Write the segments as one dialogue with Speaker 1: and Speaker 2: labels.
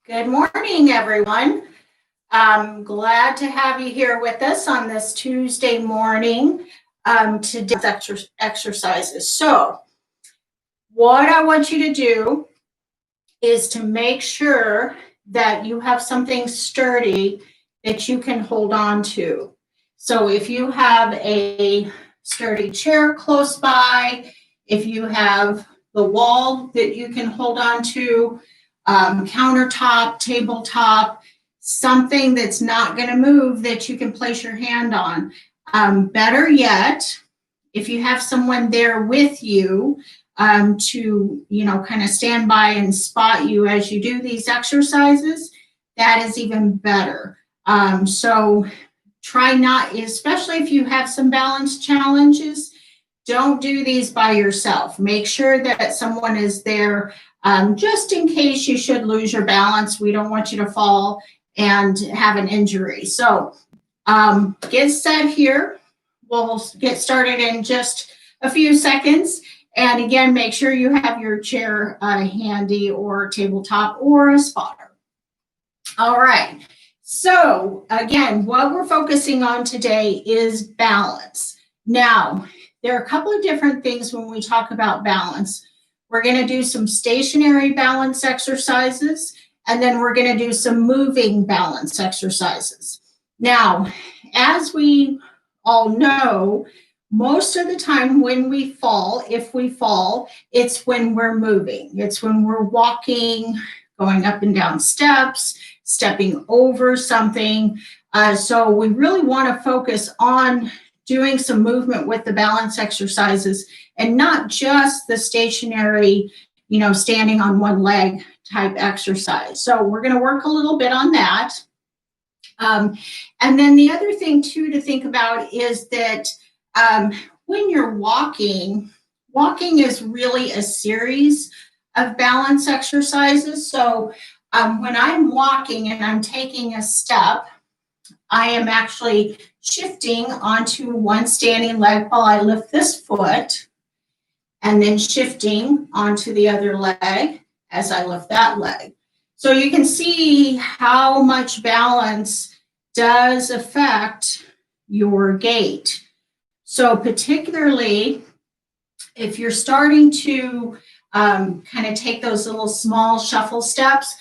Speaker 1: Good morning, everyone. I'm glad to have you here with us on this Tuesday morning to do exercises. So what I want you to do is to make sure that you have something sturdy that you can hold on to. So if you have a sturdy chair close by, if you have the wall that you can hold on to, countertop, tabletop, something that's not going to move that you can place your hand on. Better yet, if you have someone there with you to, kind of stand by and spot you as you do these exercises, that is even better. So try not, especially if you have some balance challenges, don't do these by yourself. Make sure that someone is there just in case you should lose your balance. We don't want you to fall and have an injury. So get set here. We'll get started in just a few seconds. And again, make sure you have your chair handy or tabletop or a spotter. All right. So again, what we're focusing on today is balance. Now, there are a couple of different things when we talk about balance. We're going to do some stationary balance exercises, and then we're going to do some moving balance exercises. Now, as we all know, most of the time when we fall, if we fall, it's when we're moving. It's when we're walking, going up and down steps, stepping over something. So we really want to focus on doing some movement with the balance exercises and not just the stationary, standing on one leg type exercise. So we're going to work a little bit on that. And then the other thing too to think about is that when you're walking is really a series of balance exercises. So when I'm walking and I'm taking a step, I am actually shifting onto one standing leg while I lift this foot, and then shifting onto the other leg as I lift that leg. So you can see how much balance does affect your gait. So particularly if you're starting to kind of take those little small shuffle steps,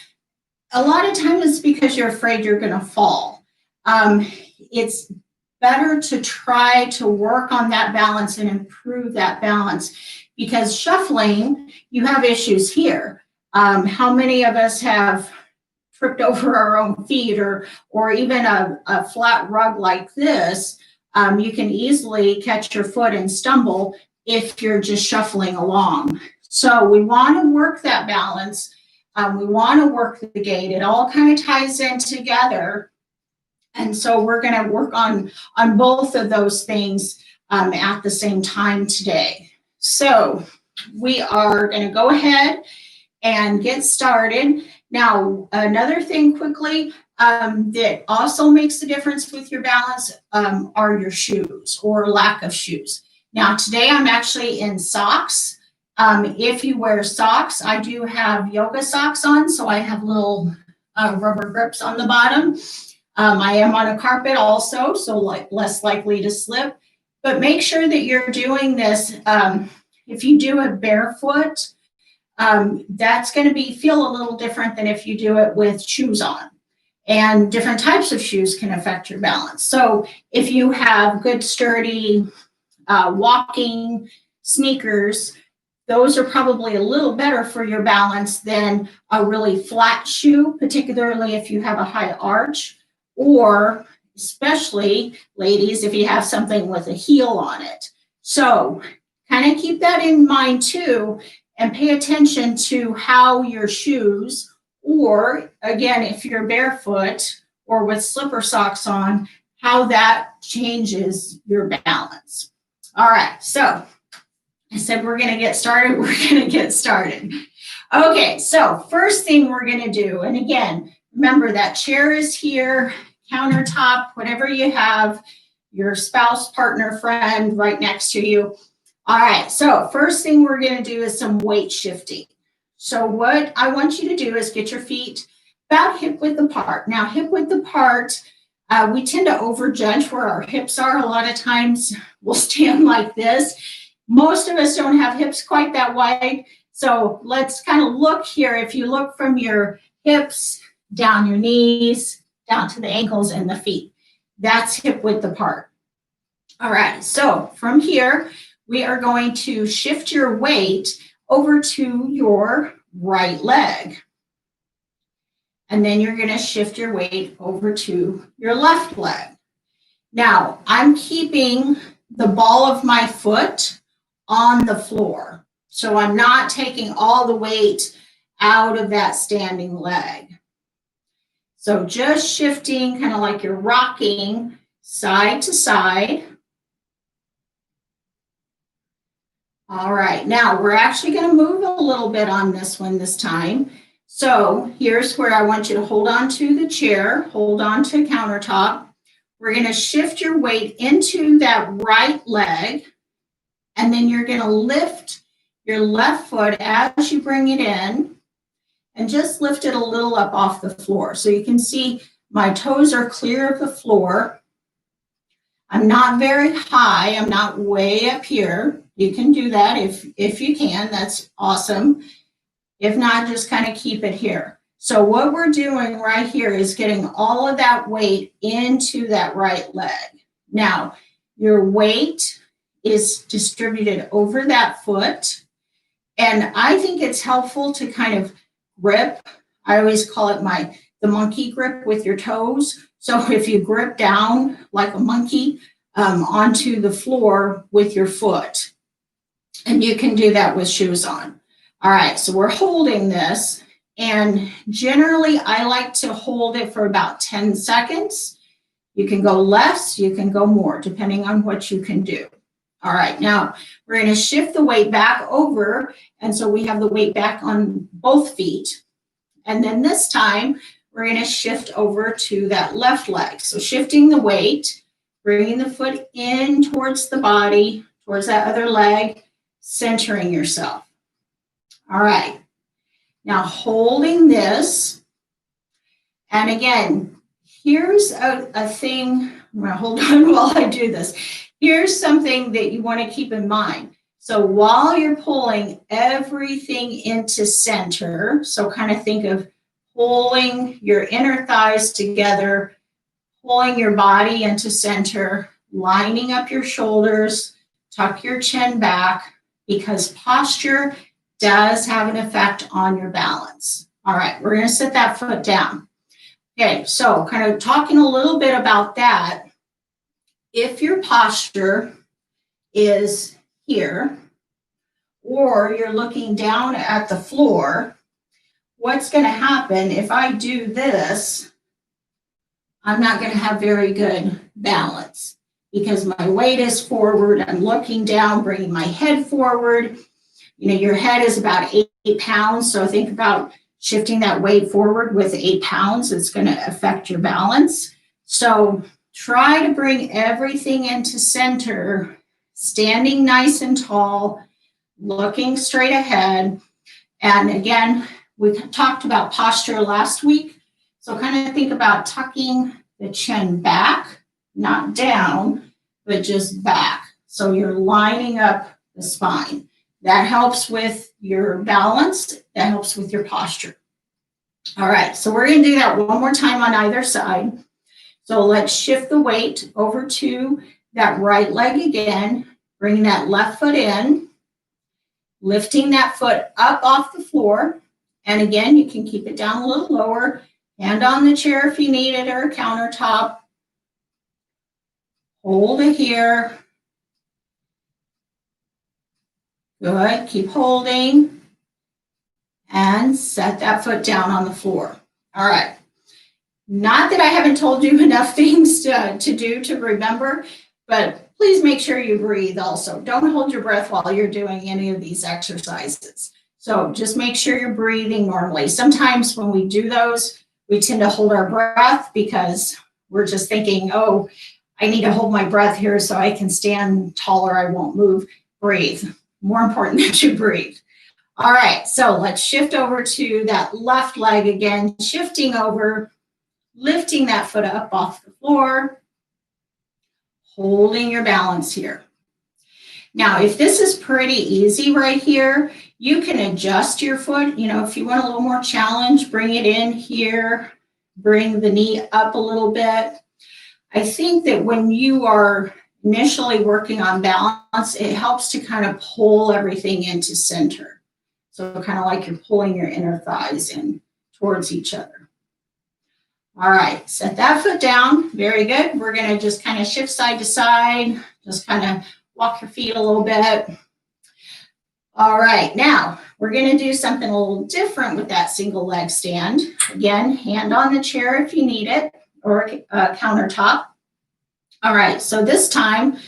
Speaker 1: a lot of times it's because you're afraid you're going to fall. It's better to try to work on that balance and improve that balance, because shuffling, you have issues here. How many of us have tripped over our own feet, or even a flat rug like this? You can easily catch your foot and stumble if you're just shuffling along. So we want to work that balance. We want to work the gait. It all kind of ties in together. And so we're going to work on both of those things at the same time today. So we are going to go ahead and get started. Now, another thing quickly that also makes the difference with your balance are your shoes or lack of shoes. Now, today I'm actually in socks. If you wear socks, I do have yoga socks on, so I have little rubber grips on the bottom. I am on a carpet also, so less likely to slip. But make sure that you're doing this. If you do it barefoot, that's going to feel a little different than if you do it with shoes on. And different types of shoes can affect your balance. So if you have good sturdy walking sneakers, those are probably a little better for your balance than a really flat shoe, particularly if you have a high arch, or especially, ladies, if you have something with a heel on it. So kind of keep that in mind too, and pay attention to how your shoes, or again, if you're barefoot or with slipper socks on, how that changes your balance. All right, so I said we're going to get started. We're going to get started. Okay, so first thing we're going to do, and again, remember that chair is here, countertop, whatever you have, your spouse, partner, friend right next to you. All right, so first thing we're going to do is some weight shifting. So what I want you to do is get your feet about hip width apart. Now, hip width apart, we tend to overjudge where our hips are. A lot of times we'll stand like this. Most of us don't have hips quite that wide. So let's kind of look here. If you look from your hips, down your knees, down to the ankles and the feet, that's hip width apart. All right, so from here, we are going to shift your weight over to your right leg. And then you're going to shift your weight over to your left leg. Now, I'm keeping the ball of my foot on the floor. So I'm not taking all the weight out of that standing leg. So just shifting, kind of like you're rocking side to side. All right, now we're actually going to move a little bit on this one this time. So here's where I want you to hold on to the chair, hold on to the countertop. We're going to shift your weight into that right leg, and then you're going to lift your left foot as you bring it in, and just lift it a little up off the floor. So you can see my toes are clear of the floor. I'm not very high. I'm not way up here. You can do that if you can. That's awesome. If not, just kind of keep it here. So what we're doing right here is getting all of that weight into that right leg. Now, your weight is distributed over that foot. And I think it's helpful to kind of grip. I always call it the monkey grip with your toes. So if you grip down like a monkey onto the floor with your foot, and you can do that with shoes on. All right, so we're holding this, and generally I like to hold it for about 10 seconds. You can go less, you can go more, depending on what you can do. All right, now we're going to shift the weight back over, and so we have the weight back on both feet. And then this time, we're going to shift over to that left leg. So shifting the weight, bringing the foot in towards the body, towards that other leg, centering yourself. All right, now holding this, and again, here's a thing, I'm going to hold on while I do this. Here's something that you want to keep in mind. So while you're pulling everything into center, so kind of think of pulling your inner thighs together, pulling your body into center, lining up your shoulders, tuck your chin back, because posture does have an effect on your balance. All right, we're going to sit that foot down. Okay, so kind of talking a little bit about that. If your posture is here, or you're looking down at the floor, what's going to happen if I do this? I'm not going to have very good balance because my weight is forward. I'm looking down, bringing my head forward. You know, your head is about 8 pounds. So think about shifting that weight forward with 8 pounds. It's going to affect your balance. So try to bring everything into center, standing nice and tall, looking straight ahead. And again, we talked about posture last week. So kind of think about tucking the chin back, not down, but just back. So you're lining up the spine. That helps with your balance. That helps with your posture. All right, so we're going to do that one more time on either side. So let's shift the weight over to that right leg again, bringing that left foot in, lifting that foot up off the floor. And again, you can keep it down a little lower, hand on the chair if you need it, or a countertop. Hold it here. Good, keep holding. And set that foot down on the floor. All right. Not that I haven't told you enough things to do to remember, but please make sure you breathe also. Don't hold your breath while you're doing any of these exercises. So just make sure you're breathing normally. Sometimes when we do those, we tend to hold our breath because we're just thinking, oh, I need to hold my breath here so I can stand taller, I won't move. Breathe. More important that you breathe. All right, so let's shift over to that left leg again, shifting over, lifting that foot up off the floor, holding your balance here. Now, if this is pretty easy right here, you can adjust your foot. If you want a little more challenge, bring it in here, bring the knee up a little bit. I think that when you are initially working on balance, it helps to kind of pull everything into center. So kind of like you're pulling your inner thighs in towards each other. All right, set that foot down. Very good. We're going to just kind of shift side to side, just kind of walk your feet a little bit. All right, now we're going to do something a little different with that single leg stand. Again, hand on the chair if you need it, or countertop. All right, so this time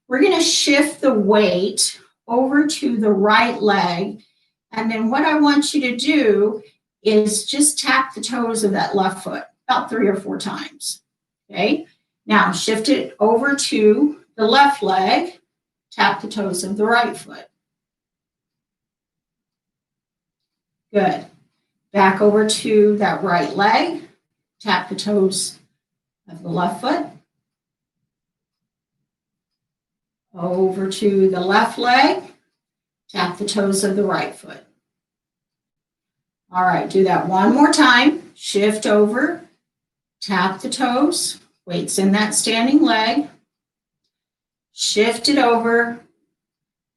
Speaker 1: we're going to shift the weight over to the right leg. And then what I want you to do is just tap the toes of that left foot about 3 or 4 times. Okay, now shift it over to the left leg, tap the toes of the right foot. Good. Back over to that right leg, tap the toes of the left foot. Over to the left leg, tap the toes of the right foot. All right, do that one more time. Shift over, tap the toes, weights in that standing leg. Shift it over,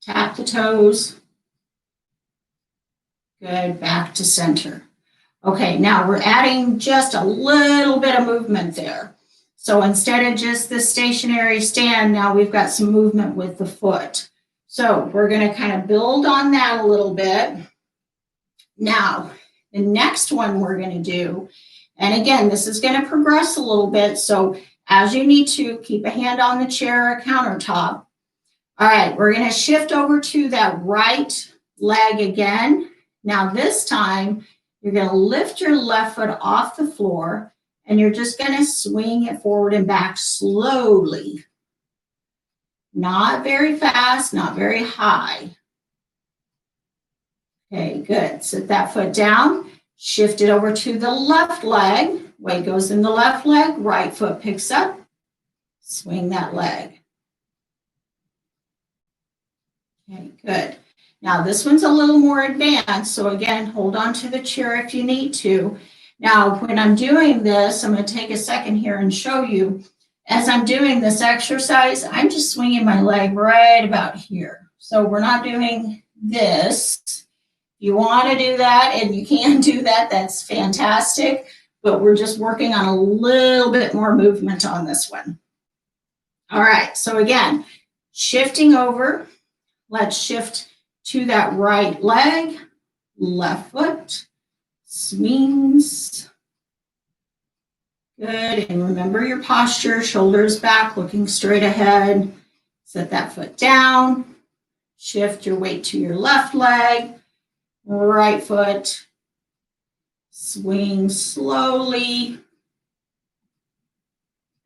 Speaker 1: tap the toes. Good, back to center. Okay, now we're adding just a little bit of movement there. So instead of just the stationary stand, now we've got some movement with the foot. So we're going to kind of build on that a little bit. Now, the next one we're going to do, and again, this is going to progress a little bit. So as you need to, keep a hand on the chair or countertop. All right, we're going to shift over to that right leg again. Now this time, you're going to lift your left foot off the floor, and you're just going to swing it forward and back slowly. Not very fast, not very high. Okay, good. Set that foot down. Shift it over to the left leg. Weight goes in the left leg. Right foot picks up. Swing that leg. Okay, good. Now this one's a little more advanced. So again, hold on to the chair if you need to. Now, when I'm doing this, I'm going to take a second here and show you. As I'm doing this exercise, I'm just swinging my leg right about here. So we're not doing this. If you want to do that, and you can do that, that's fantastic. But we're just working on a little bit more movement on this one. All right, so again, shifting over. Let's shift to that right leg, left foot, swings. Good, and remember your posture, shoulders back, looking straight ahead. Set that foot down. Shift your weight to your left leg, right foot. Swing slowly.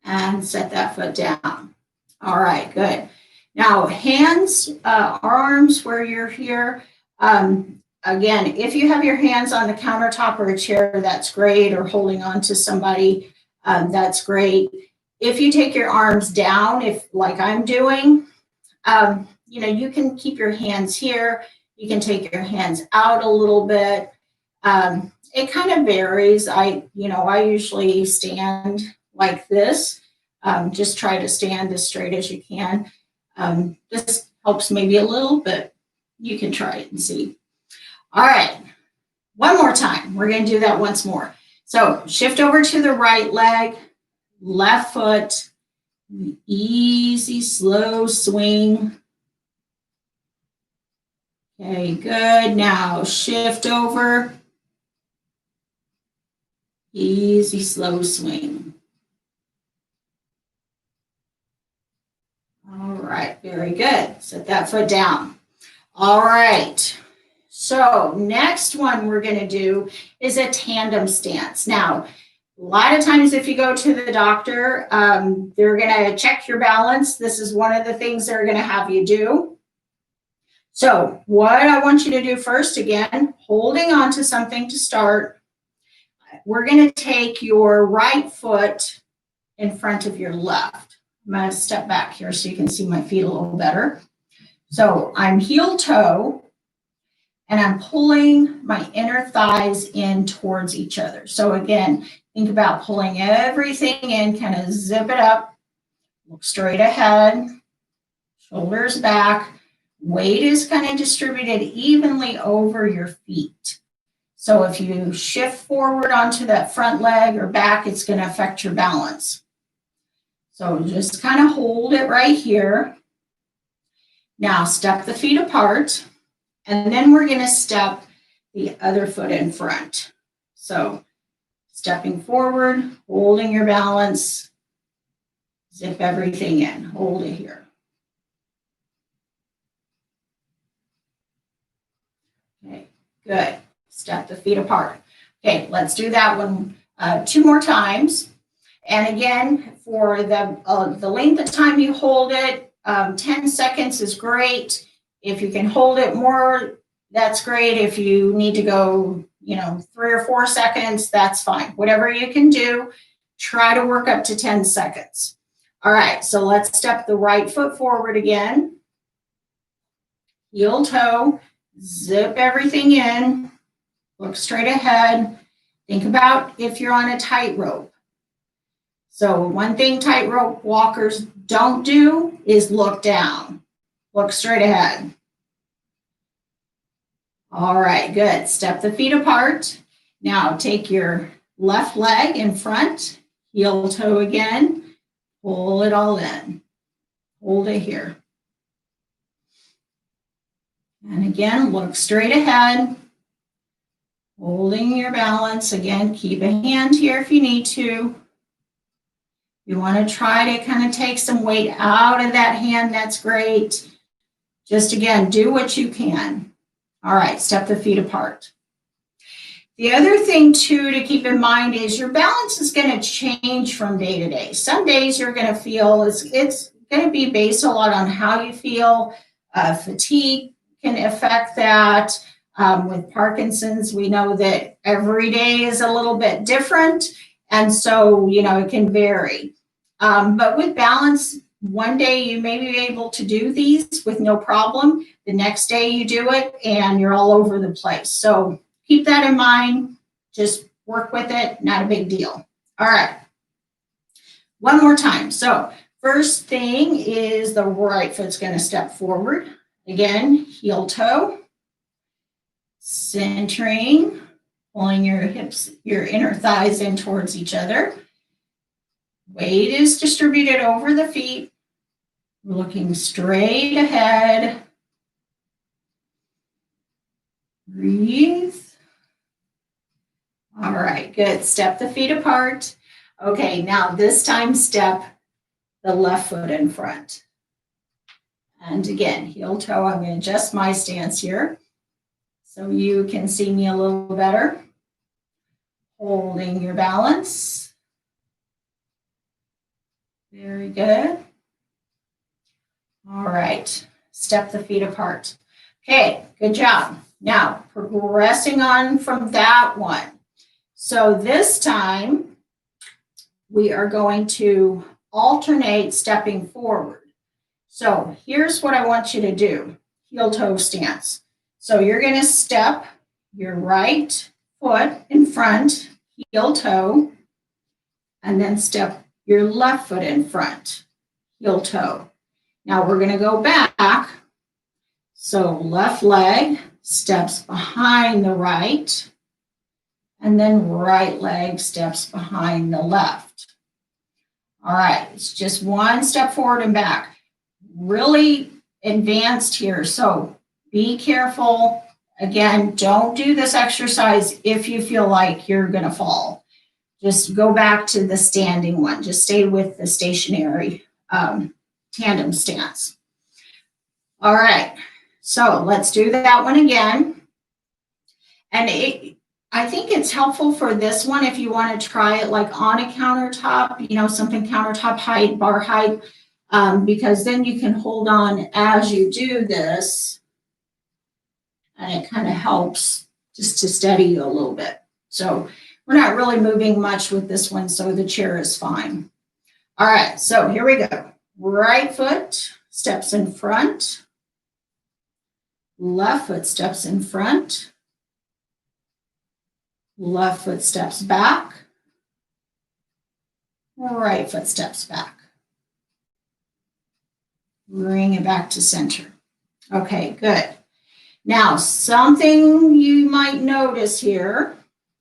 Speaker 1: And set that foot down. All right, good. Now, hands, arms where you're here. Again, if you have your hands on the countertop or a chair, that's great, or holding on to somebody, that's great. If you take your arms down, if like I'm doing, you can keep your hands here. You can take your hands out a little bit. It kind of varies. I usually stand like this. Just try to stand as straight as you can. This helps maybe a little, but you can try it and see. All right, one more time. We're going to do that once more. So shift over to the right leg, left foot, easy, slow swing. Okay, good. Now shift over, easy, slow swing. All right, very good. Set that foot down. All right. So next one we're going to do is a tandem stance. Now, a lot of times if you go to the doctor, they're going to check your balance. This is one of the things they're going to have you do. So what I want you to do first, again, holding on to something to start, we're going to take your right foot in front of your left. I'm going to step back here so you can see my feet a little better. So I'm heel toe, and I'm pulling my inner thighs in towards each other. So again, think about pulling everything in, kind of zip it up, look straight ahead, shoulders back. Weight is kind of distributed evenly over your feet. So if you shift forward onto that front leg or back, it's going to affect your balance. So just kind of hold it right here. Now step the feet apart, and then we're going to step the other foot in front. So stepping forward, holding your balance, zip everything in, hold it here. Okay, good. Step the feet apart. Okay, let's do that one 2 more times. And again, for the length of time you hold it, 10 seconds is great. If you can hold it more, that's great. If you need to go, 3 or 4 seconds, that's fine. Whatever you can do, try to work up to 10 seconds. All right, so let's step the right foot forward again. Heel toe, zip everything in, look straight ahead. Think about if you're on a tightrope. So one thing tightrope walkers don't do is look down. Look straight ahead. All right, good. Step the feet apart. Now take your left leg in front, heel toe again, pull it all in. Hold it here. And again, look straight ahead, holding your balance. Again, keep a hand here if you need to. You want to try to kind of take some weight out of that hand, that's great. Just again, do what you can. All right, step the feet apart. The other thing too to keep in mind is your balance is going to change from day to day. Some days you're going to feel it's going to be based a lot on how you feel. Fatigue can affect that. With Parkinson's, we know that every day is a little bit different. And so, it can vary. But with balance, one day you may be able to do these with no problem. The next day you do it and you're all over the place. So keep that in mind. Just work with it. Not a big deal. All right. One more time. So first thing is the right foot's going to step forward. Again, heel toe. Centering, pulling your hips, your inner thighs in towards each other. Weight is distributed over the feet. We're looking straight ahead. Breathe. All right, good. Step the feet apart. Okay, now this time step the left foot in front. And again, heel toe. I'm going to adjust my stance here so you can see me a little better. Holding your balance. Very good. All right, step the feet apart. Okay, good job. Now, progressing on from that one. So this time, we are going to alternate stepping forward. So here's what I want you to do. Heel toe stance. So you're going to step your right foot in front, heel toe, and then step your left foot in front, heel toe. Now we're going to go back. So left leg steps behind the right, and then right leg steps behind the left. All right, it's just one step forward and back. Really advanced here, so be careful. Again, don't do this exercise if you feel like you're going to fall. Just go back to the standing one. Just stay with the stationary tandem stance. All right, so let's do that one again. And I think it's helpful for this one if you want to try it like on a countertop, something countertop height, bar height, because then you can hold on as you do this. and it kind of helps just to steady you a little bit. So we're not really moving much with this one, so the chair is fine. All right, so here we go. Right foot steps in front. Left foot steps in front. Left foot steps back. Right foot steps back. Bring it back to center. Okay, good. Now, something you might notice here,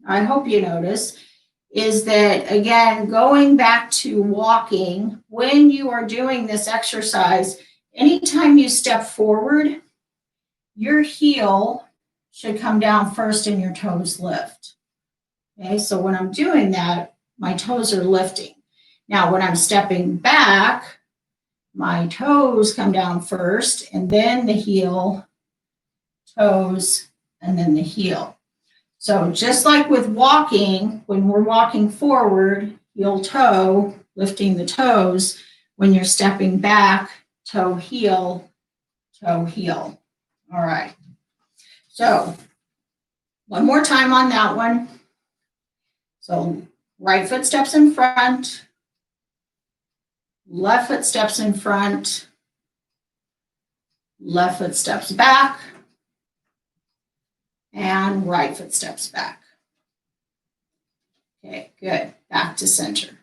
Speaker 1: I hope you notice, is that, again, going back to walking, when you are doing this exercise, anytime you step forward, your heel should come down first and your toes lift. Okay, so when I'm doing that, my toes are lifting. Now, when I'm stepping back, my toes come down first, and then the heel, toes, and then the heel. So just like with walking, when we're walking forward, heel, toe, lifting the toes. When you're stepping back, toe, heel, toe, heel. All right. So one more time on that one. So right foot steps in front. Left foot steps in front. Left foot steps back. And right foot steps back. Okay, good. Back to center.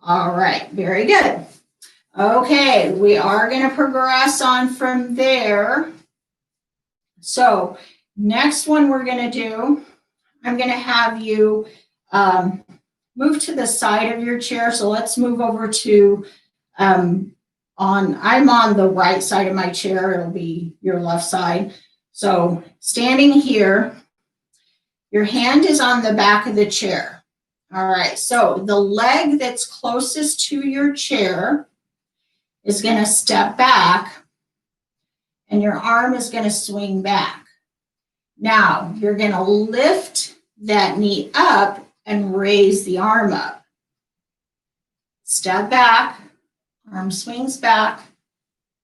Speaker 1: All right, very good. Okay, we are going to progress on from there. So next one we're going to do, I'm going to have you move to the side of your chair. So let's move over to, I'm on the right side of my chair. It'll be your left side. So standing here, your hand is on the back of the chair. All right, so the leg that's closest to your chair is going to step back and your arm is going to swing back. Now, you're going to lift that knee up and raise the arm up. Step back, arm swings back,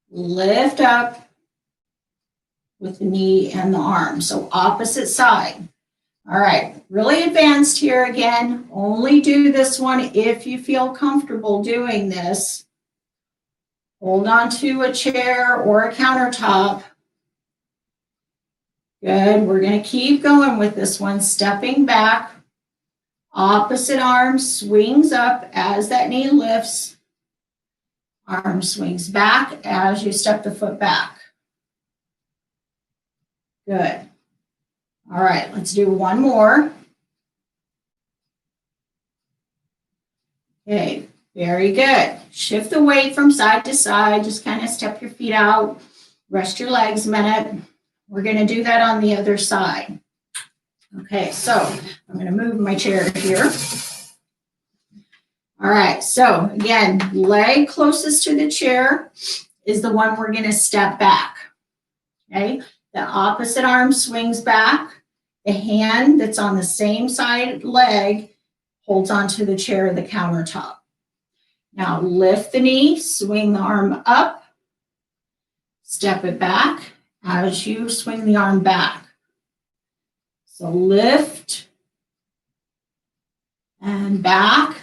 Speaker 1: lift up with the knee and the arm. So opposite side. All right, really advanced here again. Only do this one if you feel comfortable doing this. Hold on to a chair or a countertop. Good, we're going to keep going with this one. Stepping back, opposite arm swings up as that knee lifts. Arm swings back as you step the foot back. Good. All right, let's do one more. Okay, very good. Shift the weight from side to side. Just kind of step your feet out. Rest your legs a minute. We're going to do that on the other side. Okay, so I'm going to move my chair here. All right, so again, leg closest to the chair is the one we're going to step back. Okay, the opposite arm swings back. The hand that's on the same side leg holds onto the chair or the countertop. Now lift the knee, swing the arm up, step it back as you swing the arm back. So lift and back,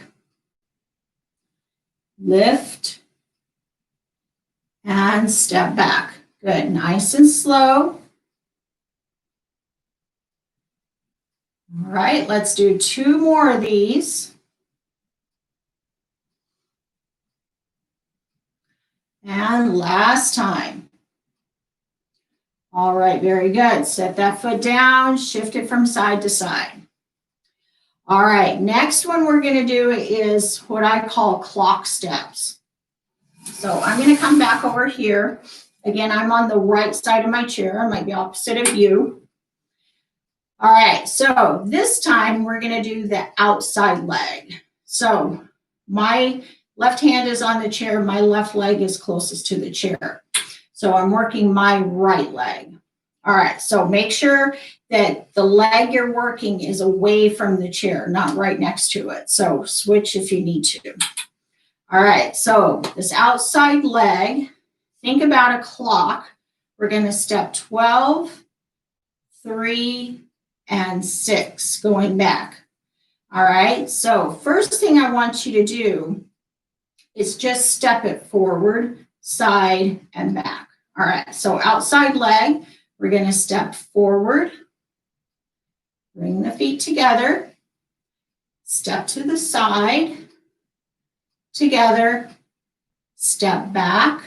Speaker 1: lift and step back. Good, nice and slow. All right, let's do two more of these. And last time. All right, very good. Set that foot down, shift it from side to side. All right, next one we're going to do is what I call clock steps. So I'm going to come back over here. Again, I'm on the right side of my chair. I might be opposite of you. All right, so this time we're going to do the outside leg. So my left hand is on the chair. My left leg is closest to the chair. So I'm working my right leg. All right, so make sure that the leg you're working is away from the chair, not right next to it. So switch if you need to. All right, so this outside leg, think about a clock. We're going to step 12, 3, and 6, going back. All right, so first thing I want you to do is just step it forward, side, and back. All right, so outside leg, we're going to step forward, bring the feet together, step to the side, together, step back,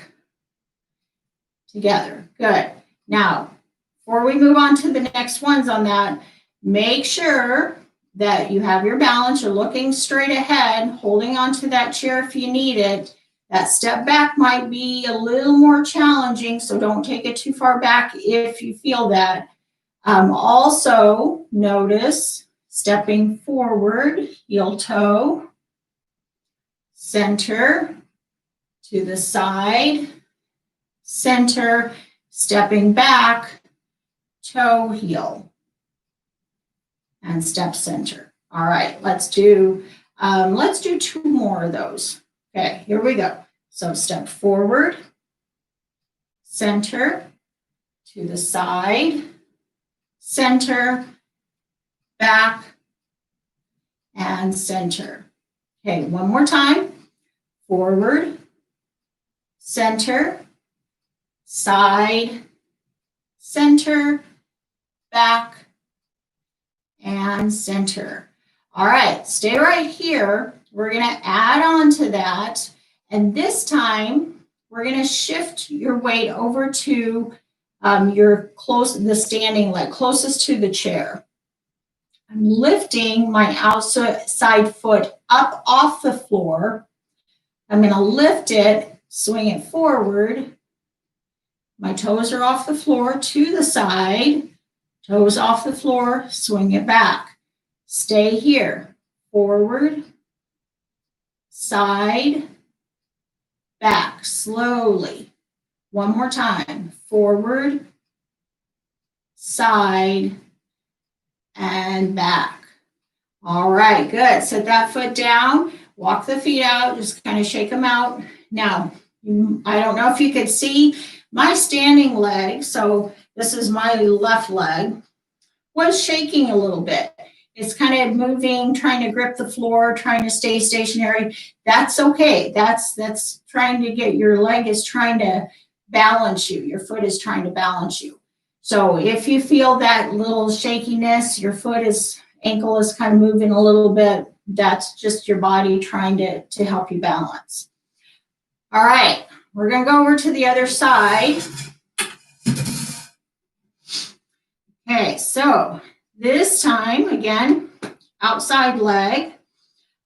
Speaker 1: together. Good. Now, before we move on to the next ones on that, make sure that you have your balance, you're looking straight ahead, holding onto that chair if you need it. That step back might be a little more challenging, so don't take it too far back if you feel that. Also, notice stepping forward, heel toe, center, to the side, center, stepping back, toe, heel, and step center. All right, let's do 2 more of those. Okay, here we go. So step forward, center, to the side, center, back, and center. Okay, one more time. Forward, center, side, center, back, and center. All right, stay right here. We're going to add on to that. And this time, we're going to shift your weight over to the standing leg, closest to the chair. I'm lifting my outside foot up off the floor. I'm going to lift it, swing it forward. My toes are off the floor to the side. Toes off the floor, swing it back. Stay here. Forward, side, back, slowly. One more time. Forward, side, and back. All right, good. Set that foot down. Walk the feet out. Just kind of shake them out. Now, I don't know if you could see my standing leg. So this is my left leg, was shaking a little bit. It's kind of moving, trying to grip the floor, trying to stay stationary. That's okay. That's trying to get, your leg is trying to balance you. Your foot is trying to balance you. So if you feel that little shakiness, your ankle is kind of moving a little bit, that's just your body trying to help you balance. All right, we're going to go over to the other side. Okay, so this time, again, outside leg.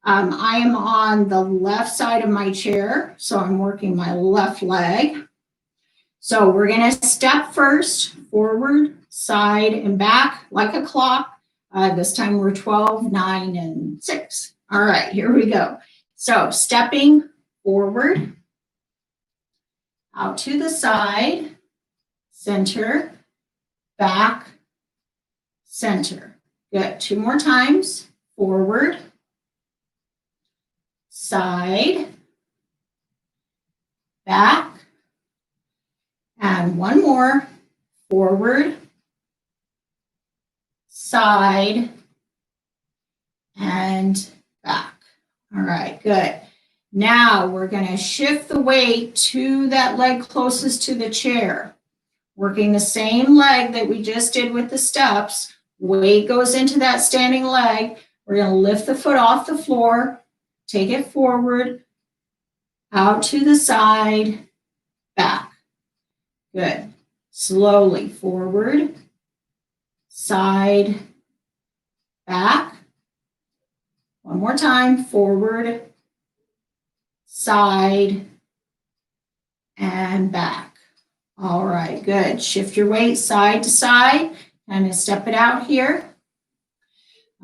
Speaker 1: I am on the left side of my chair, so I'm working my left leg. So we're going to step first, forward, side, and back like a clock. This time we're 12, 9, and 6. All right, here we go. So stepping forward, out to the side, center, back, center. Good. 2 more times. Forward, side, back, and 1 more. Forward, side, and back. All right, good. Now we're going to shift the weight to that leg closest to the chair. Working the same leg that we just did with the steps. Weight goes into that standing leg. We're going to lift the foot off the floor, take it forward, out to the side, back. Good. Slowly forward, side, back. 1 more time. Forward, side, and back. All right, good. Shift your weight side to side. Kind of step it out here.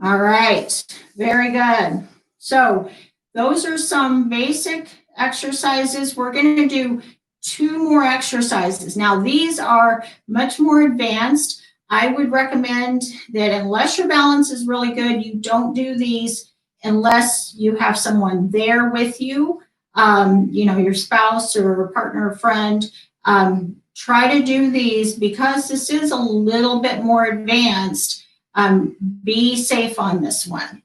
Speaker 1: All right, very good. So those are some basic exercises. We're going to do 2 more exercises. Now, these are much more advanced. I would recommend that unless your balance is really good, you don't do these unless you have someone there with you, your spouse or a partner or friend. try to do these because this is a little bit more advanced. Be safe on this one.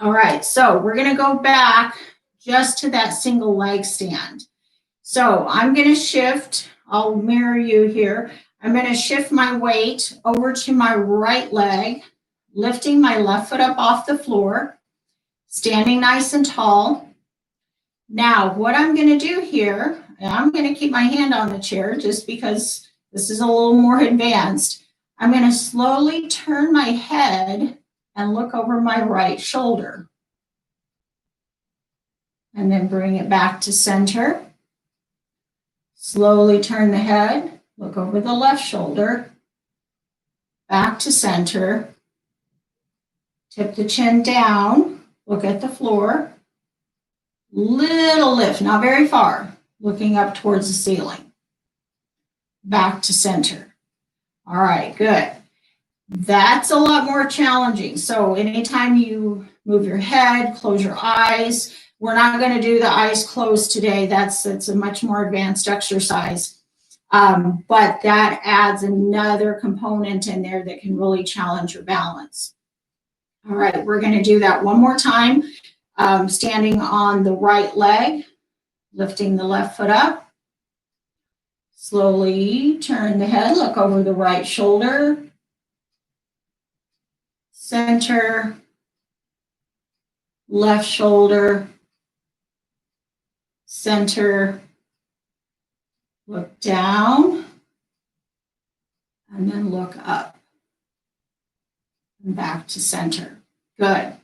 Speaker 1: All right, so we're going to go back just to that single leg stand. So I'm going to shift, I'll mirror you here. I'm going to shift my weight over to my right leg, lifting my left foot up off the floor, standing nice and tall. Now, what I'm going to do here, and I'm going to keep my hand on the chair just because this is a little more advanced. I'm going to slowly turn my head and look over my right shoulder. And then bring it back to center. Slowly turn the head, look over the left shoulder, back to center. Tip the chin down, look at the floor. Little lift, not very far, looking up towards the ceiling. Back to center. All right, good. That's a lot more challenging. So anytime you move your head, close your eyes. We're not going to do the eyes closed today. That's a much more advanced exercise. But that adds another component in there that can really challenge your balance. All right, we're going to do that one more time. Standing on the right leg, lifting the left foot up. Slowly turn the head, look over the right shoulder. Center, left shoulder, center, look down, and then look up and back to center. Good.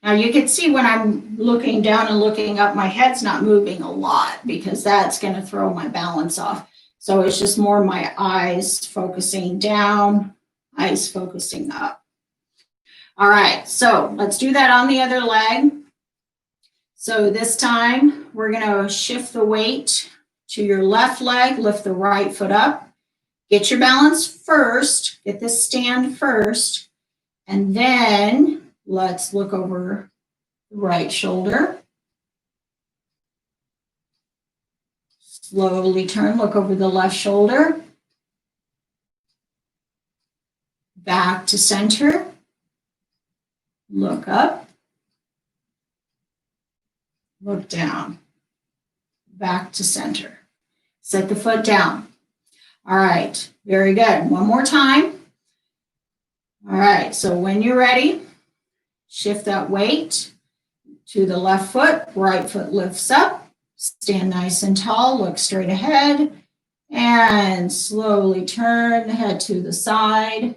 Speaker 1: Now you can see when I'm looking down and looking up, my head's not moving a lot because that's going to throw my balance off. So it's just more my eyes focusing down, eyes focusing up. All right, so let's do that on the other leg. So this time we're going to shift the weight to your left leg, lift the right foot up. Get your balance first, get this stand first, and then let's look over the right shoulder. Slowly turn, look over the left shoulder. Back to center. Look up. Look down. Back to center. Set the foot down. All right, very good. One more time. All right, so when you're ready, shift that weight to the left foot, right foot lifts up, stand nice and tall, look straight ahead, and slowly turn the head to the side.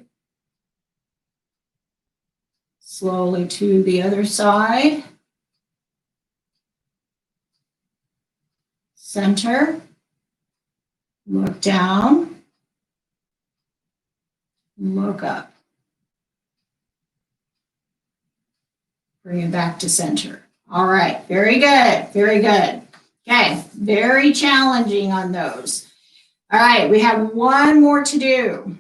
Speaker 1: Slowly to the other side. Center. Look down. Look up. Bring it back to center. All right, very good, very good. Okay, very challenging on those. All right, we have one more to do.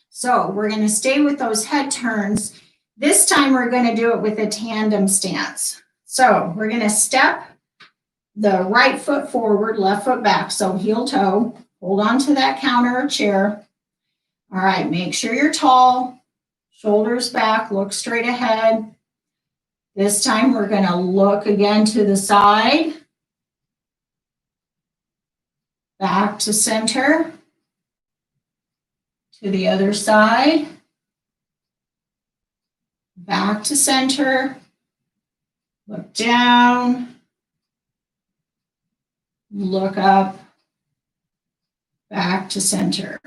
Speaker 1: So we're going to stay with those head turns. This time we're going to do it with a tandem stance. So we're going to step the right foot forward, left foot back, so heel toe. Hold on to that counter or chair. All right, make sure you're tall, shoulders back, look straight ahead. This time we're going to look again to the side, back to center, to the other side, back to center, look down, look up, back to center.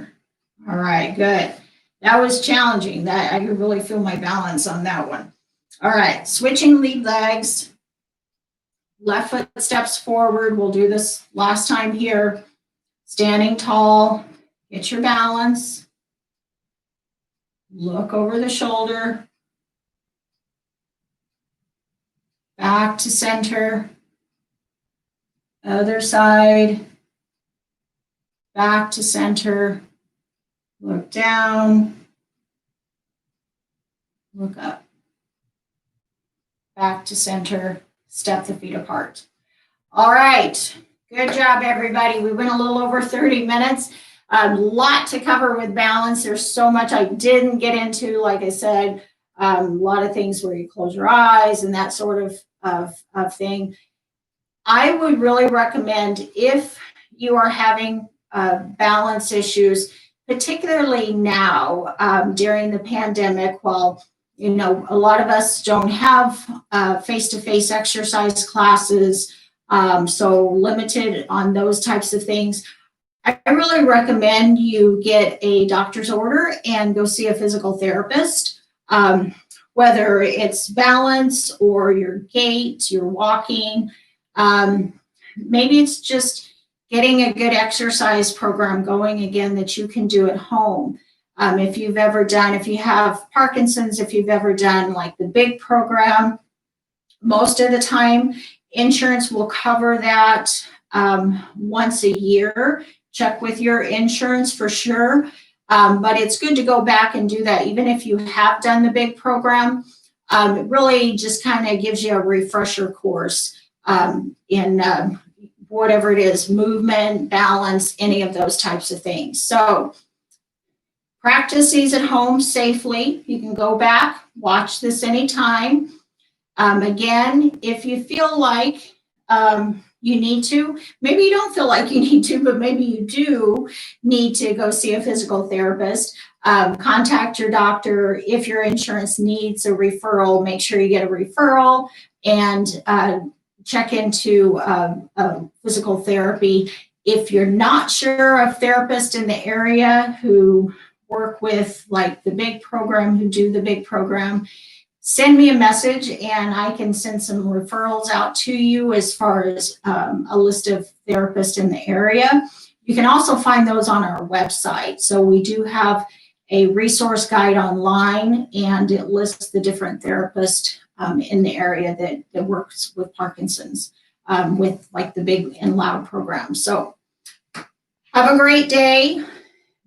Speaker 1: All right, good. That was challenging. I could really feel my balance on that one. All right, switching lead legs. Left foot steps forward. We'll do this last time here. Standing tall, get your balance. Look over the shoulder. Back to center. Other side. Back to center. Look down. Look up. Back to center. Step the feet apart. All right. Good job, everybody. We went a little over 30 minutes. A lot to cover with balance. There's so much I didn't get into. Like I said, a lot of things where you close your eyes and that sort of thing. I would really recommend, if you are having balance issues, particularly now during the pandemic, while a lot of us don't have face-to-face exercise classes, so limited on those types of things. I really recommend you get a doctor's order and go see a physical therapist, whether it's balance or your gait, your walking. Maybe it's just getting a good exercise program going again that you can do at home. If you have Parkinson's, if you've ever done like the big program, most of the time insurance will cover that once a year. Check with your insurance for sure. But it's good to go back and do that, even if you have done the big program. It really just kind of gives you a refresher course in whatever it is, movement, balance, any of those types of things. So practice these at home safely. You can go back, watch this anytime. Again, if you feel like you need to, maybe you don't feel like you need to, but maybe you do need to go see a physical therapist. Contact your doctor. If your insurance needs a referral, make sure you get a referral and check into physical therapy. If you're not sure of therapists in the area who work with like the big program, who do the big program, send me a message and I can send some referrals out to you as far as a list of therapists in the area. You can also find those on our website. So we do have a resource guide online, and it lists the different therapists in the area that works with Parkinson's with like the big and loud program. So have a great day.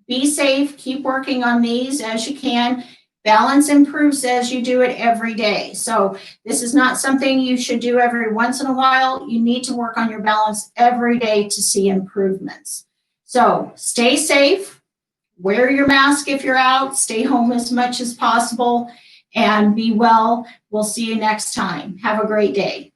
Speaker 1: Be safe. Keep working on these as you can. Balance improves as you do it every day. So this is not something you should do every once in a while. You need to work on your balance every day to see improvements. So stay safe, wear your mask if you're out, stay home as much as possible, and be well. We'll see you next time. Have a great day.